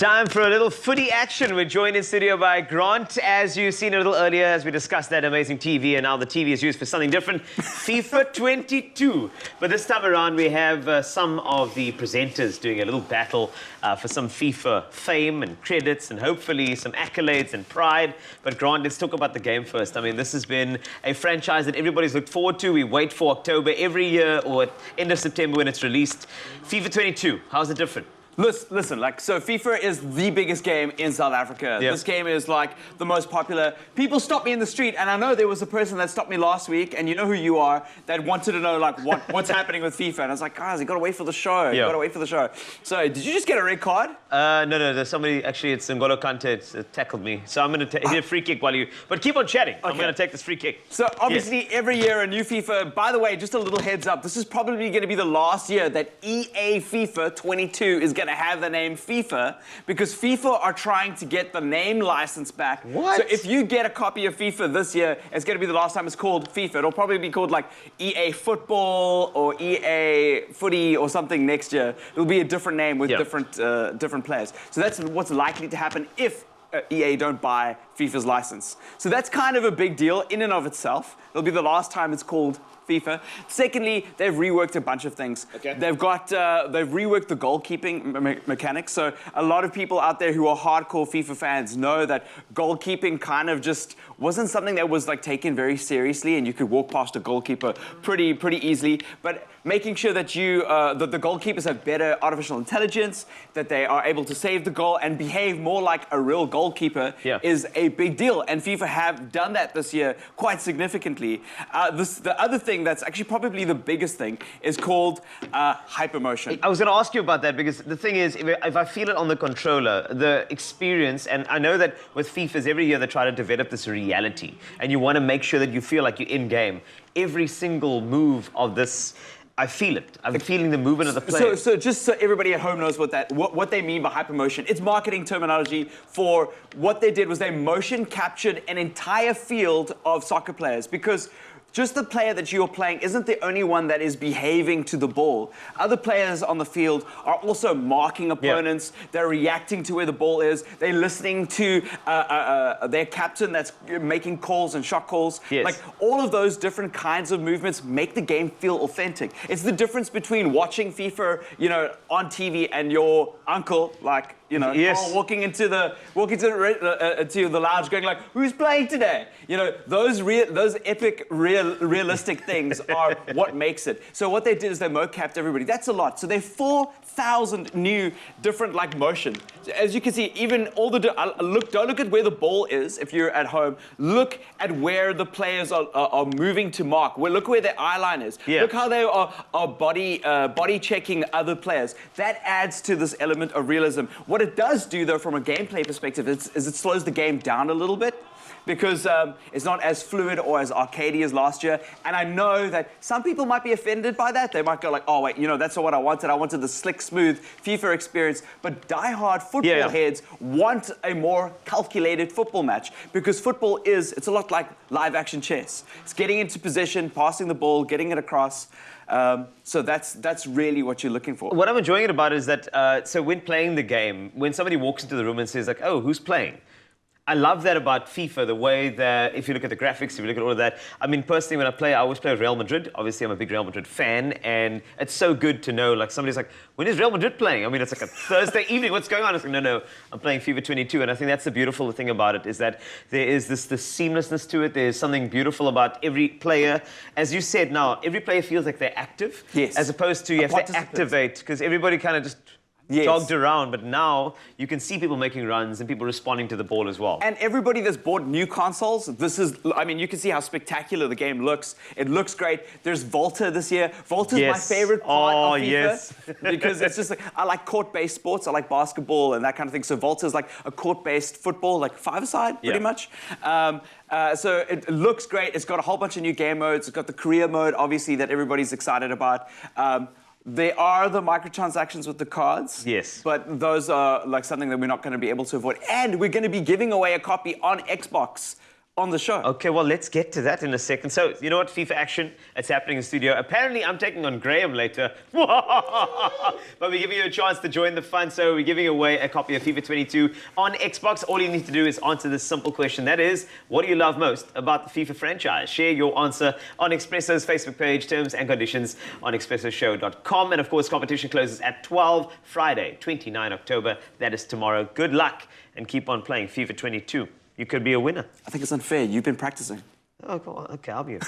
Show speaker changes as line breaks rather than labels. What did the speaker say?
Time for a little footy action. We're joined in studio by Grant. As you've seen a little earlier, as we discussed that amazing TV, and now the TV is used for something different, FIFA 22. But this time around, we have some of the presenters doing a little battle for some FIFA fame and credits and hopefully some accolades and pride. But Grant, let's talk about the game first. I mean, this has been a franchise that everybody's looked forward to. We wait for October every year or at end of September when it's released. FIFA 22, how's it different?
Listen, so FIFA is the biggest game in South Africa.
Yep.
This game is like the most popular. People stop me in the street, and I know there was a person that stopped me last week, and you know who you are, that wanted to know like what's happening with FIFA. And I was like, guys, you gotta wait for the show. You gotta wait for the show. So, did you just get a red card?
No, there's somebody, actually, it's N'Golo Kante tackled me. So I'm gonna hit a free kick while you, but keep on chatting. Okay. I'm gonna take this free kick.
So obviously every year a new FIFA, by the way, just a little heads up, this is probably gonna be the last year that EA FIFA 22 is gonna have the name FIFA, because FIFA are trying to get the name license back.
What?
So if you get a copy of FIFA this year, it's going to be the last time it's called FIFA. It'll probably be called like EA Football or EA Footy or something next year. It'll be a different name with different players. So that's what's likely to happen if EA don't buy FIFA's license. So that's kind of a big deal in and of itself. It'll be the last time it's called FIFA. Secondly, they've reworked a bunch of things. Okay. They've reworked the goalkeeping mechanics. So a lot of people out there who are hardcore FIFA fans know that goalkeeping kind of just wasn't something that was like taken very seriously, and you could walk past a goalkeeper pretty easily. But making sure that that the goalkeepers have better artificial intelligence, that they are able to save the goal and behave more like a real goalkeeper is a big deal. And FIFA have done that this year quite significantly. The other thing that's actually probably the biggest thing is called hypermotion.
I was going to ask you about that, because the thing is, if I feel it on the controller, the experience, and I know that with FIFAs every year they try to develop this reality, and you want to make sure that you feel like you're in game. Every single move of this, I feel it. I'm feeling the movement of the player.
So just so everybody at home knows what they mean by hypermotion, it's marketing terminology for what they did was they motion captured an entire field of soccer players, because just the player that you're playing isn't the only one that is behaving to the ball. Other players on the field are also marking opponents. They're reacting to where the ball is. They're listening to their captain that's making calls and shot calls. Like, all of those different kinds of movements make the game feel authentic. It's the difference between watching FIFA, on TV and your uncle, like, walking into the lounge going like, who's playing today? Those epic realistic things are what makes it. So what they did is they mo-capped everybody. That's a lot. So they're 4,000 new different like motion. As you can see, even all the don't look at where the ball is if you're at home. Look at where the players are moving to mark. Look where their eye line is. Look how they are body checking other players. That adds to this element of realism. What it does do, though, from a gameplay perspective, is it slows the game down a little bit, because it's not as fluid or as arcadey as last year. And I know that some people might be offended by that. They might go like, oh, wait, that's not what I wanted. I wanted the slick, smooth FIFA experience. But die-hard football heads want a more calculated football match, because football it's a lot like live-action chess. It's getting into position, passing the ball, getting it across. So that's really what you're looking for.
What I'm enjoying about it is that, so when playing the game, when somebody walks into the room and says like, oh, who's playing? I love that about FIFA, the way that, if you look at the graphics, if you look at all of that, I mean, personally, when I always play with Real Madrid. Obviously, I'm a big Real Madrid fan, and it's so good to know, like, somebody's like, when is Real Madrid playing? I mean, it's like a Thursday evening, what's going on? It's like, no, I'm playing FIFA 22, and I think that's the beautiful thing about it, is that there is this seamlessness to it. There's something beautiful about every player. As you said, now, every player feels like they're active, as opposed to you have to activate, because everybody kind of just jogged around, but now you can see people making runs and people responding to the ball as well.
And everybody that's bought new consoles, you can see how spectacular the game looks. It looks great. There's Volta this year. Volta's my favorite part of FIFA, because it's just like, I like court-based sports. I like basketball and that kind of thing. So Volta's like a court-based football, like five-a-side, pretty much. So it looks great. It's got a whole bunch of new game modes. It's got the career mode, obviously, that everybody's excited about. There are the microtransactions with the cards. But those are like something that we're not going to be able to avoid. And we're going to be giving away a copy on Xbox on the show.
Okay, well, let's get to that in a second. So, you know what? FIFA action, it's happening in the studio. Apparently, I'm taking on Graham later. But we're giving you a chance to join the fun. So we're giving away a copy of FIFA 22 on Xbox. All you need to do is answer this simple question. That is, what do you love most about the FIFA franchise? Share your answer on Expresso's Facebook page, terms and conditions on expressoshow.com. And of course, competition closes at 12 Friday, 29 October. That is tomorrow. Good luck and keep on playing FIFA 22. You could be a winner.
I think it's unfair. You've been practicing.
Oh, okay, I'll be a